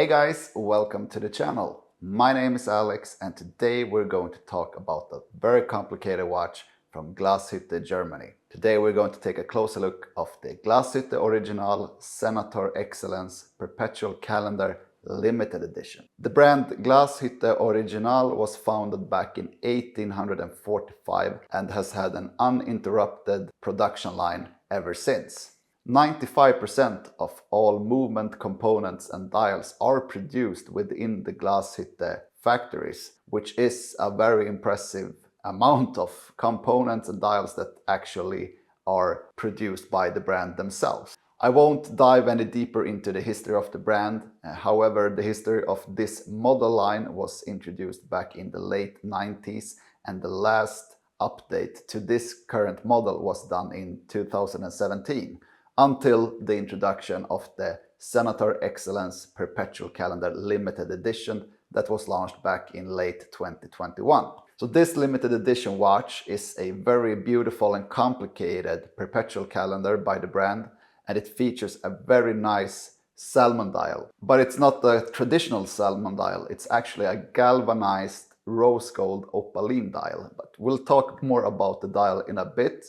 Hey guys, welcome to the channel. My name is Alex and today we're going to talk about a very complicated watch from Glashütte, Germany. Today we're going to take a closer look of the Glashütte Original Senator Excellence Perpetual Calendar Limited Edition. The brand Glashütte Original was founded back in 1845 and has had an uninterrupted production line ever since. 95% of all movement components and dials are produced within the Glashütte factories, which is a very impressive amount of components and dials that actually are produced by the brand themselves. I won't dive any deeper into the history of the brand. However, the history of this model line was introduced back in the late 90s and the last update to this current model was done in 2017. Until the introduction of the Senator Excellence Perpetual Calendar Limited Edition that was launched back in late 2021. So this limited edition watch is a very beautiful and complicated perpetual calendar by the brand, and it features a very nice salmon dial. But it's not a traditional salmon dial, it's actually a galvanized rose gold opaline dial. But we'll talk more about the dial in a bit.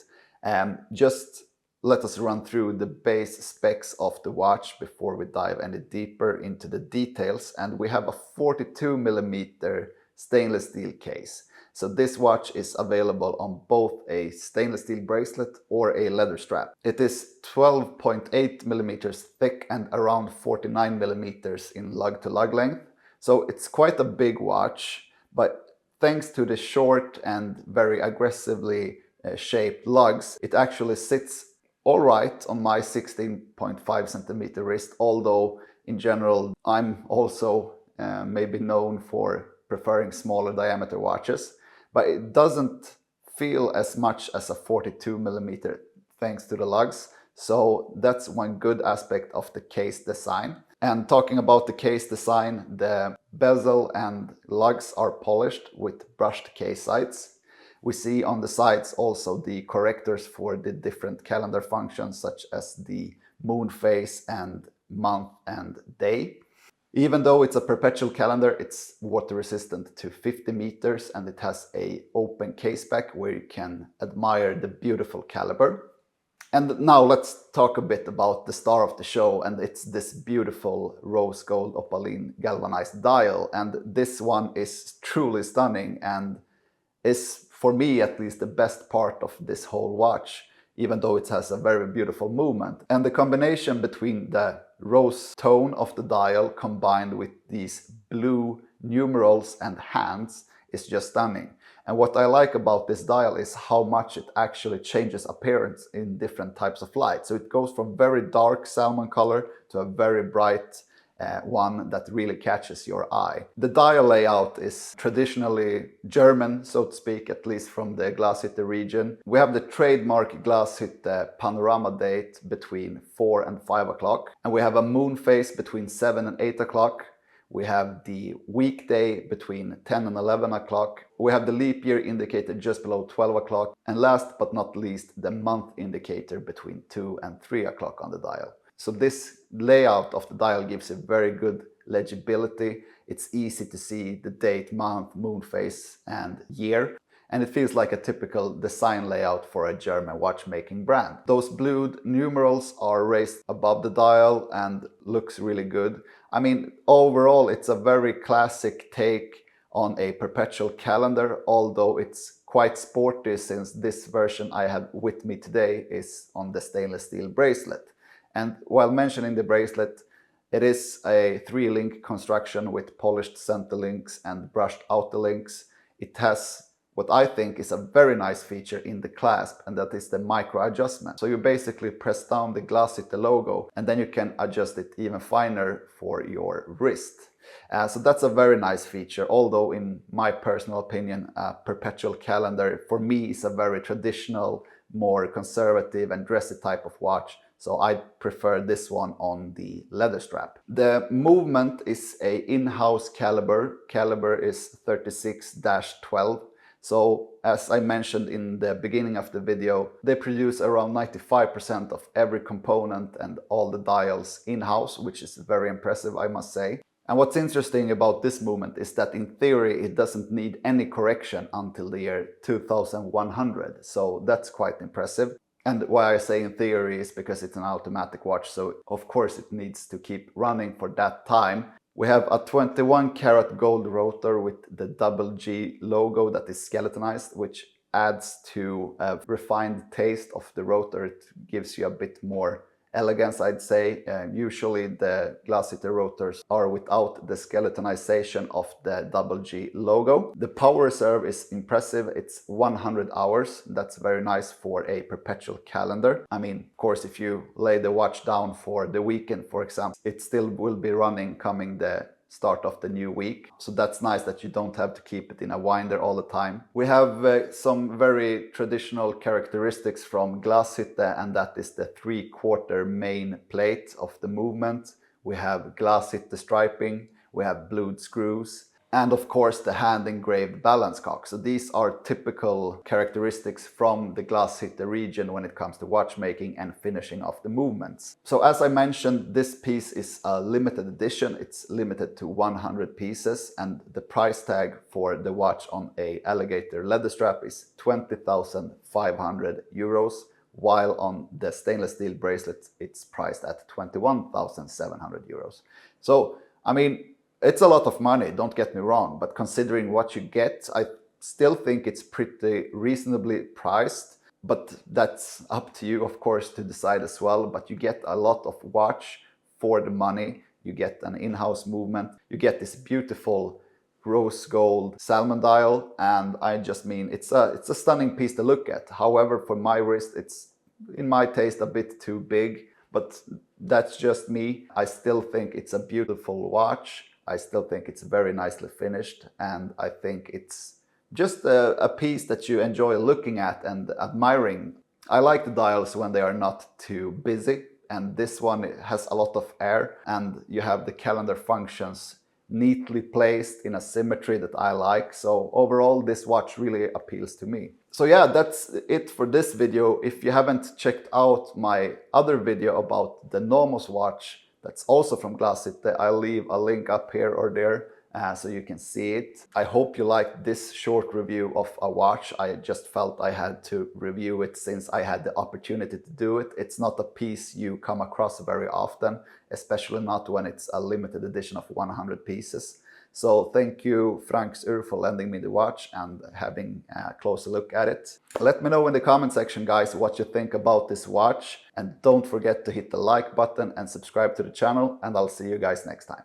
Just let us run through the base specs of the watch before we dive any deeper into the details. And we have a 42mm stainless steel case. So this watch is available on both a stainless steel bracelet or a leather strap. It is 12.8mm thick and around 49mm in lug-to-lug length. So it's quite a bbg watch, but thanks to the short and very aggressively shaped lugs, it actually sits all right on my 16.5cm wrist, although in general I'm also maybe known for preferring smaller diameter watches, but it doesn't feel as much as a 42mm thanks to the lugs. So that's one good aspect of the case design. And talking about the case design, the bezel and lugs are polished with brushed case sides. We see on the sides also the correctors for the different calendar functions such as the moon phase and month and day. Even though it's a perpetual calendar, it's water resistant to 50 meters and it has an open case back where you can admire the beautiful caliber. And now let's talk a bit about the star of the show, and it's this beautiful rose gold opaline galvanized dial. And this one is truly stunning and is, for me at least, the best part of this whole watch, even though it has a very beautiful movement. And the combination between the rose tone of the dial combined with these blue numerals and hands is just stunning. And what I like about this dial is how much it actually changes appearance in different types of light. So it goes from very dark salmon color to a very bright one that really catches your eye. The dial layout is traditionally German, so to speak, at least from the Glashütte region. We have the trademark Glashütte panorama date between 4 and 5 o'clock, and we have a moon phase between 7 and 8 o'clock. We have the weekday between 10 and 11 o'clock. We have the leap year indicator just below 12 o'clock, and last but not least, the month indicator between 2 and 3 o'clock on the dial. So this layout of the dial gives it very good legibility. It's easy to see the date, month, moon phase and year. And it feels like a typical design layout for a German watchmaking brand. Those blued numerals are raised above the dial and looks really good. I mean, overall it's a very classic take on a perpetual calendar, although it's quite sporty since this version I have with me today is on the stainless steel bracelet. And while mentioning the bracelet, it is a 3-link construction with polished center links and brushed outer links. It has what I think is a very nice feature in the clasp, and that is the micro adjustment. So you basically press down the Glashütte logo and then you can adjust it even finer for your wrist. So that's a very nice feature, although in my personal opinion, a perpetual calendar for me is a very traditional, more conservative and dressy type of watch. So I prefer this one on the leather strap. The movement is a in-house caliber. Caliber is 36-12. So as I mentioned in the beginning of the video, they produce around 95% of every component and all the dials in-house, which is very impressive, I must say. And what's interesting about this movement is that in theory it doesn't need any correction until the year 2100, so that's quite impressive. And why I say in theory is because it's an automatic watch, so of course it needs to keep running for that time. We have a 21 karat gold rotor with the double G logo that is skeletonized, which adds to a refined taste of the rotor. It gives you a bit more elegance, I'd say. Usually the Glashütte rotors are without the skeletonization of the double G logo. The power reserve is impressive. It's 100 hours. That's very nice for a perpetual calendar. I mean, of course, if you lay the watch down for the weekend, for example, it still will be running coming the start of the new week. So that's nice that you don't have to keep it in a winder all the time. We have some very traditional characteristics from Glashütte, and that is the 3/4 main plate of the movement. We have Glashütte striping, we have blued screws, and of course the hand engraved balance cock. So these are typical characteristics from the Glashütte region when it comes to watchmaking and finishing of the movements. So as I mentioned, this piece is a limited edition. It's limited to 100 pieces, and the price tag for the watch on a alligator leather strap is 20,500 euros, while on the stainless steel bracelet it's priced at 21,700 euros. So I mean, it's a lot of money, don't get me wrong, but considering what you get, I still think it's pretty reasonably priced. But that's up to you, of course, to decide as well. But you get a lot of watch for the money. You get an in-house movement. You get this beautiful rose gold salmon dial, and I just mean it's a stunning piece to look at. However, for my wrist, it's in my taste a bit too big, but that's just me. I still think it's a beautiful watch. I still think it's very nicely finished, and I think it's just a piece that you enjoy looking at and admiring. I like the dials when they are not too busy, and this one has a lot of air, and you have the calendar functions neatly placed in a symmetry that I like. So overall, this watch really appeals to me. So yeah, that's it for this video. If you haven't checked out my other video about the Nomos watch, that's also from Glashütte, I'll leave a link up here or there so you can see it. I hope you liked this short review of a watch. I just felt I had to review it since I had the opportunity to do it. It's not a piece you come across very often, especially not when it's a limited edition of 100 pieces. So thank you, Franks Ur, for lending me the watch and having a closer look at it. Let me know in the comment section, guys, what you think about this watch. And don't forget to hit the like button and subscribe to the channel, and I'll see you guys next time.